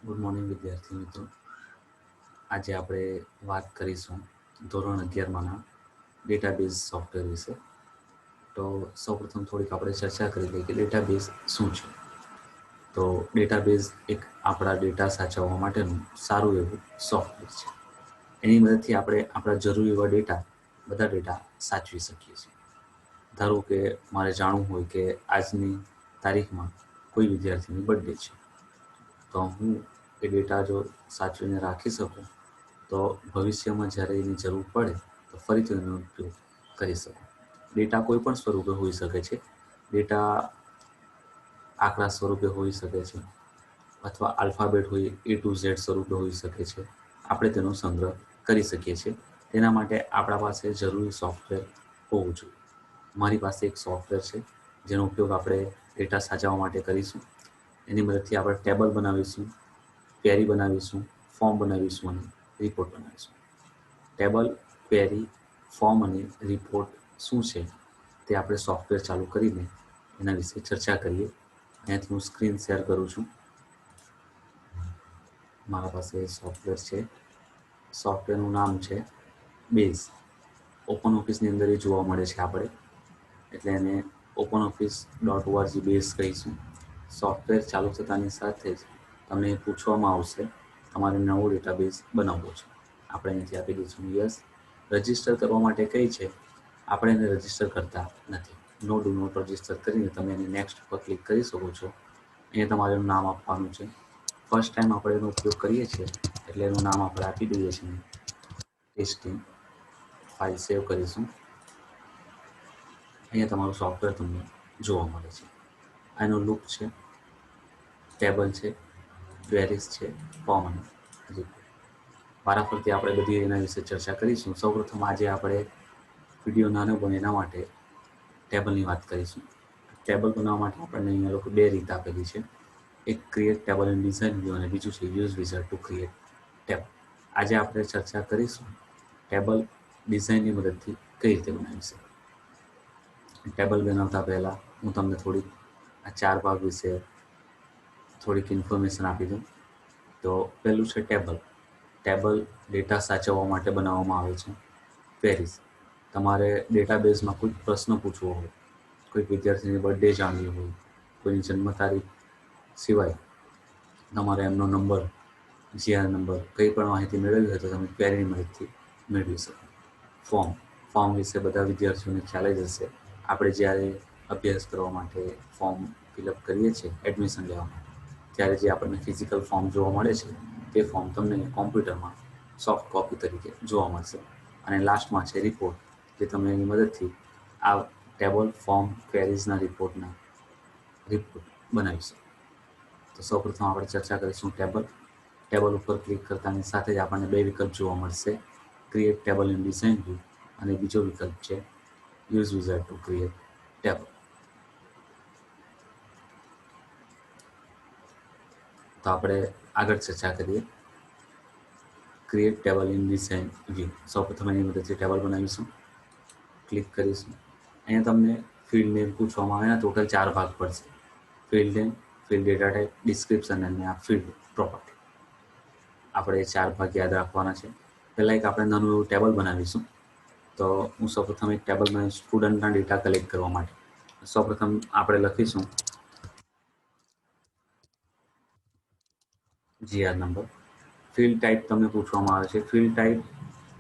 Good morning વિદ્યાર્થી મિત્રો. આજે આપણે વાત કરીશું ધોરણ 11માંના ડેટાબેઝ સોફ્ટવેર વિશે. તો સૌપ્રથમ થોડીક આપણે ચર્ચા કરી લઈએ કે ડેટાબેઝ શું છે. તો ડેટાબેઝ એક આપણા ડેટા સાચવવા માટેનું સારું એવું સોફ્ટવેર છે. એની મદદથી આપણે આપણા જરૂરી એવા બધા ડેટા સાચવી શકીએ છીએ. ધારો કે મારે જાણવું હોય કે આજની તારીખમાં કોઈ વિદ્યાર્થીની બર્થડે છે, તો હું એ ડેટા જો સાચવીને રાખી શકું તો ભવિષ્યમાં જ્યારે એની જરૂર પડે તો ફરીથી એનો ઉપયોગ કરી શકું. ડેટા કોઈ પણ સ્વરૂપે હોઈ શકે છે. ડેટા આંકડા સ્વરૂપે હોઈ શકે છે, અથવા આલ્ફાબેટ હોય A to Z સ્વરૂપે હોઈ શકે છે. આપણે તેનો સંગ્રહ કરી શકીએ છીએ. તેના માટે આપણા પાસે જરૂરી સોફ્ટવેર હોવું જોઈએ. મારી પાસે એક સોફ્ટવેર છે જેનો ઉપયોગ આપણે ડેટા સાચવવા માટે કરીશું. એની મદદથી આપણે ટેબલ બનાવીશું, ક્વેરી બનાવીશું, ફોર્મ બનાવીશું અને રિપોર્ટ બનાવીશું. ટેબલ, ક્વેરી, ફોર્મ અને રિપોર્ટ શું છે તે આપણે સોફ્ટવેર ચાલુ કરીને એના વિશે ચર્ચા કરીએ. અહીંયાથી હું સ્ક્રીન શેર કરું છું. મારા પાસે સોફ્ટવેર છે. સોફ્ટવેરનું નામ છે બેઝ. ઓપન ઓફિસની અંદર એ જોવા મળે છે આપણે, એટલે એને openoffice.org બેઝ કહીશું. સોફ્ટવેર ચાલુ થતાની સાથે જ તમને પૂછવામાં આવશે તમારે નવો ડેટાબેઝ બનાવવો છે. આપણે અહીંથી આપી દઈશું યસ. રજિસ્ટર કરવા માટે કઈ છે, આપણે એને રજિસ્ટર કરતા નથી. નો ડુ નોટ રજિસ્ટર કરીને તમે એને નેક્સ્ટ પર ક્લિક કરી શકો છો. અહીંયા તમારે એનું નામ આપવાનું છે. ફર્સ્ટ ટાઈમ આપણે એનો ઉપયોગ કરીએ છીએ એટલે એનું નામ આપણે આપી દઈએ છીએ ટેસ્ટિંગ. ફાઇલ સેવ કરીશું. અહીંયા તમારું સોફ્ટવેર તમને જોવા મળે છે. આનો લુક છે, ટેબલ છે, ક્વેરીઝ છે, ફોર્મ અને રિપોર્ટ. વારાફરતી આપણે બધી એના વિશે ચર્ચા કરીશું. સૌપ્રથમ આજે આપણે વિડીયો નાનો બને એના માટે ટેબલની વાત કરીશું. ટેબલ બનાવવા માટે આપણને અહીંયા લોકો બે રીત આપેલી છે. એક create table in design view અને બીજું છે use wizard to create table. આજે આપણે ચર્ચા કરીશું ટેબલ ડિઝાઇનની મદદથી કઈ રીતે બનાવી શકાય. ટેબલ બનાવતા પહેલાં હું તમને થોડીક આ 4 ભાગ વિશે થોડીક ઇન્ફોર્મેશન આપી દઉં. તો પહેલું છે ટેબલ. ટેબલ ડેટા સાચવવા માટે બનાવવામાં આવે છે. ક્વેરીઝ, તમારે ડેટાબેઝમાં કોઈ પ્રશ્ન પૂછવો હોય, કોઈ વિદ્યાર્થીની બર્થડે જાણવી હોય, કોઈની જન્મ તારીખ સિવાય તમારે એમનો નંબર, GR નંબર, કંઈ પણ માહિતી મેળવવી હોય તો તમે ક્વેરીની મદદથી મેળવી શકો. ફોર્મ વિશે બધા વિદ્યાર્થીઓને ખ્યાલ જ હશે. આપણે જ્યારે અભ્યાસ કરવા માટે ફોર્મ ફિલઅપ કરીએ છીએ એડમિશન લેવા માટે, ત્યારે જે આપણને ફિઝિકલ ફોર્મ જોવા મળે છે તે ફોર્મ તમને કોમ્પ્યુટરમાં સોફ્ટ કોપી તરીકે જોવા મળશે. અને લાસ્ટમાં છે રિપોર્ટ, જે તમે એની મદદથી આ ટેબલ, ફોર્મ, ક્વેરીઝના રિપોર્ટ બનાવી શકો. તો સૌપ્રથમ આપણે ચર્ચા કરીશું ટેબલ. ટેબલ ઉપર ક્લિક કરતાની સાથે જ આપણને બે વિકલ્પ જોવા મળશે, create table in design view અને બીજો વિકલ્પ છે use wizard to create table. તો આપણે આગળ ચર્ચા કરીએ. Create table in design view. સૌપ્રથમ એની મદદથી ટેબલ બનાવીશું. ક્લિક કરીશું. અહીંયા તમને ફિલ્ડ નેમ પૂછવામાં આવે. ટોટલ 4 ભાગ પડશે: field name, field data type, description અને આ ફિલ્ડ પ્રોપર્ટી. આપણે 4 ભાગ યાદ રાખવાના છે. પહેલાં એક આપણે નાનું એવું ટેબલ બનાવીશું. તો હું સૌપ્રથમ એક ટેબલ બનાવીશ સ્ટુડન્ટના ડેટા કલેક્ટ કરવા માટે. સૌપ્રથમ આપણે લખીશું GR નંબર. ફિલ્ડ ટાઈપ તમને પૂછવામાં આવે છે. ફિલ્ડ ટાઈપ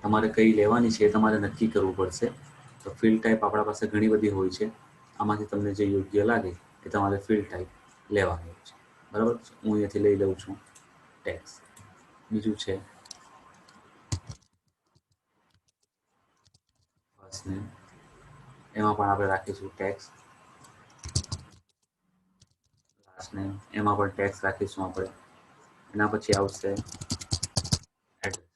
તમારે કઈ લેવાની છે એ તમારે નક્કી કરવું પડશે. તો ફિલ્ડ ટાઈપ આપણા પાસે ઘણી બધી હોય છે. આમાંથી તમને જે યોગ્ય લાગે એ તમારે ફિલ્ડ ટાઈપ લેવાની હોય છે. બરાબર. હું અહીંયાથી લઈ લઉં છું ટેક્સ. બીજું છે ફર્સ્ટ નેમ. એમાં પણ આપણે રાખીશું ટેક્સ. લાસ્ટ નેમ, એમાં પણ ટેક્સ રાખીશું આપણે. એના પછી આવશે એડ્રેસ.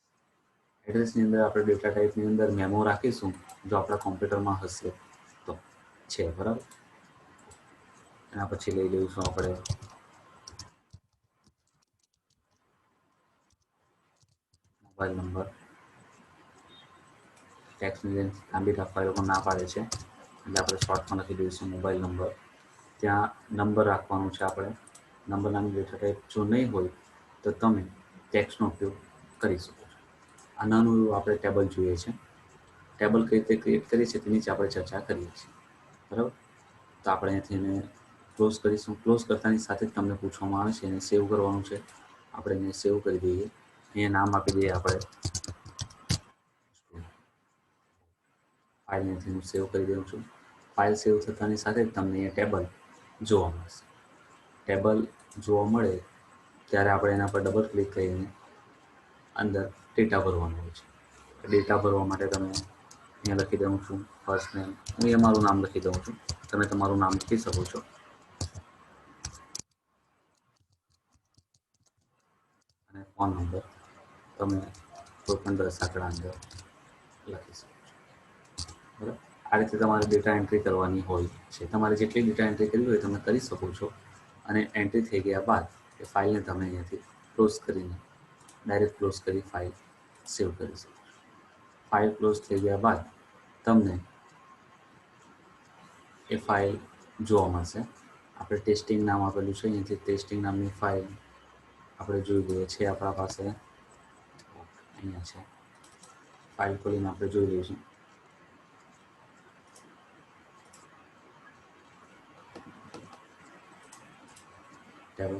એડ્રેસની અંદર આપણે ડેટા ટાઈપની અંદર મેમો રાખીશું, જો આપણા કોમ્પ્યુટરમાં હશે તો છે. બરાબર. એના પછી લઈ લઈશું આપણે મોબાઈલ નંબર. ટેક્સની જેમ લાંબી રાખવા એ લોકો ના પાડે છે, એટલે આપણે શોર્ટમાં લખી દઈશું મોબાઈલ નંબર. ત્યાં નંબર રાખવાનું છે આપણે. નંબર નામની ડેટા ટાઈપ જો નહીં હોય તો તો તમે ટેક્સ્ટનો ઉપયોગ કરી શકો છો. આ નાનું એવું આપણે ટેબલ જોઈએ છે. ટેબલ કઈ રીતે ક્રિએટ કરીએ છીએ તેની જ આપણે ચર્ચા કરીએ છીએ. બરાબર? તો આપણે અહીંયાથી એને ક્લોઝ કરીશું. ક્લોઝ કરતાની સાથે જ તમને પૂછવામાં આવે છે એને સેવ કરવાનું છે. આપણે એને સેવ કરી દઈએ. અહીંયા નામ આપી દઈએ આપણે. ફાઇલને હું સેવ કરી દઉં છું. ફાઇલ સેવ થતાની સાથે જ તમને અહીંયા ટેબલ જોવા મળશે. ટેબલ જોવા મળે ત્યારે આપણે એના પર ડબલ ક્લિક કરીને અંદર ડેટા ભરવાનો હોય છે. ડેટા ભરવા માટે તમે અહીંયા લખી દઉં છું ફર્સ્ટ નેમ. હું અહીંયા મારું નામ લખી દઉં છું. તમે તમારું નામ લખી શકો છો. અને ફોન નંબર તમે કોઈ પણ 10 આંકડા અંદર લખી શકો છો. બરાબર? આ રીતે તમારે ડેટા એન્ટ્રી કરવાની હોય છે. તમારે જેટલી ડેટા એન્ટ્રી કરવી હોય તમે કરી શકો છો. અને એન્ટ્રી થઈ ગયા બાદ એ ફાઇલને તમે અહીંયાથી ક્લોઝ કરીને ડાયરેક્ટ ક્લોઝ કરી ફાઇલ સેવ કરી શકો છો. ફાઇલ ક્લોઝ થઈ ગયા બાદ તમને એ ફાઇલ જોવા મળશે. આપણે ટેસ્ટિંગ નામ આપેલું છે. અહીંયાથી ટેસ્ટિંગ નામની ફાઇલ આપણે જોઈ લઈએ છીએ આપણા પાસે. અહીંયા છે. ફાઇલ ખોલીને આપણે જોઈ લઈશું. ટેબલ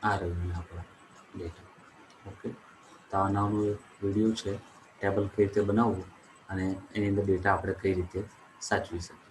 આ રહ્યું આપણા ડેટા. ઓકે, તો આ નાનો એક વિડીયો છે ટેબલ કઈ રીતે બનાવવું અને એની અંદર ડેટા આપણે કઈ રીતે સાચવી શકીએ.